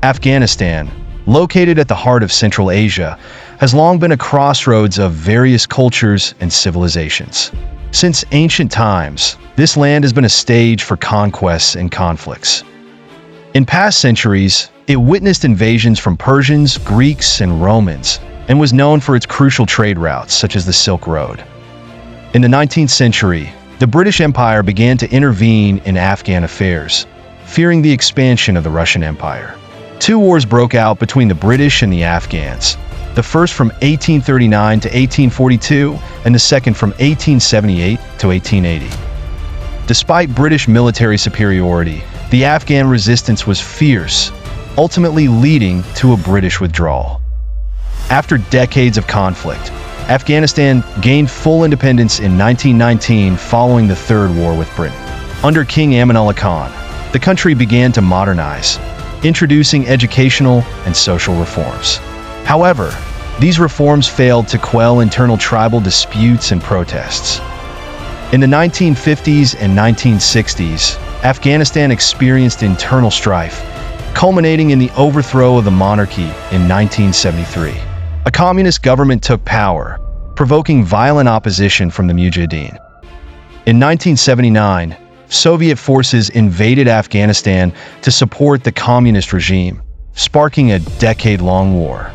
Afghanistan, located at the heart of Central Asia, has long been a crossroads of various cultures and civilizations. Since ancient times, this land has been a stage for conquests and conflicts. In past centuries, it witnessed invasions from Persians, Greeks, and Romans, and was known for its crucial trade routes such as the Silk Road. In the 19th century, the British Empire began to intervene in Afghan affairs, fearing the expansion of the Russian Empire. Two wars broke out between the British and the Afghans, the first from 1839 to 1842 and the second from 1878 to 1880. Despite British military superiority, the Afghan resistance was fierce, ultimately leading to a British withdrawal. After decades of conflict, Afghanistan gained full independence in 1919 following the Third War with Britain. Under King Amanullah Khan, the country began to modernize, introducing educational and social reforms. However, these reforms failed to quell internal tribal disputes and protests. In the 1950s and 1960s, Afghanistan experienced internal strife, culminating in the overthrow of the monarchy in 1973. A communist government took power, provoking violent opposition from the Mujahideen. In 1979, Soviet forces invaded Afghanistan to support the communist regime, sparking a decade-long war.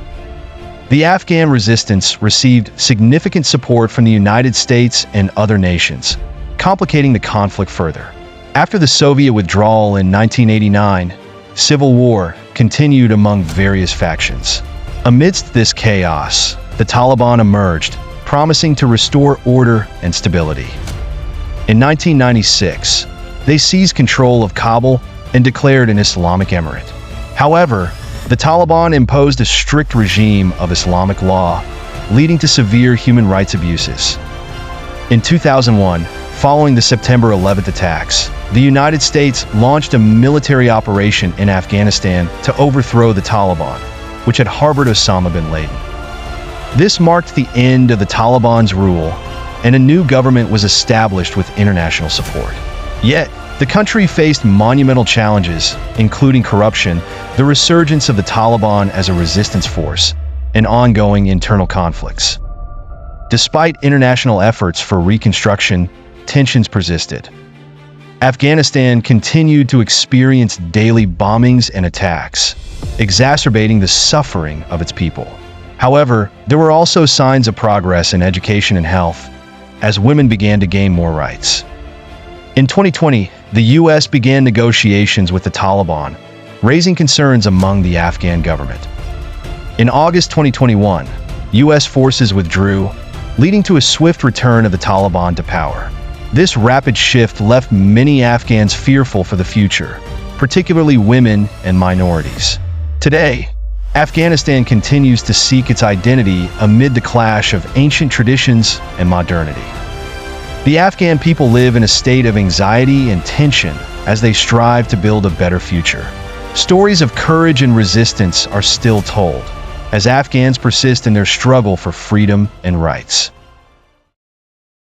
The Afghan resistance received significant support from the United States and other nations, complicating the conflict further. After the Soviet withdrawal in 1989, civil war continued among various factions. Amidst this chaos, the Taliban emerged, promising to restore order and stability. In 1996, they seized control of Kabul and declared an Islamic emirate. However, the Taliban imposed a strict regime of Islamic law, leading to severe human rights abuses. In 2001, following the September 11th attacks, the United States launched a military operation in Afghanistan to overthrow the Taliban, which had harbored Osama bin Laden. This marked the end of the Taliban's rule, and a new government was established with international support. Yet, the country faced monumental challenges, including corruption, the resurgence of the Taliban as a resistance force, and ongoing internal conflicts. Despite international efforts for reconstruction, tensions persisted. Afghanistan continued to experience daily bombings and attacks, exacerbating the suffering of its people. However, there were also signs of progress in education and health, as women began to gain more rights. In 2020, the U.S. began negotiations with the Taliban, raising concerns among the Afghan government. In August 2021, U.S. forces withdrew, leading to a swift return of the Taliban to power. This rapid shift left many Afghans fearful for the future, particularly women and minorities. Today, Afghanistan continues to seek its identity amid the clash of ancient traditions and modernity. The Afghan people live in a state of anxiety and tension as they strive to build a better future. Stories of courage and resistance are still told, as Afghans persist in their struggle for freedom and rights.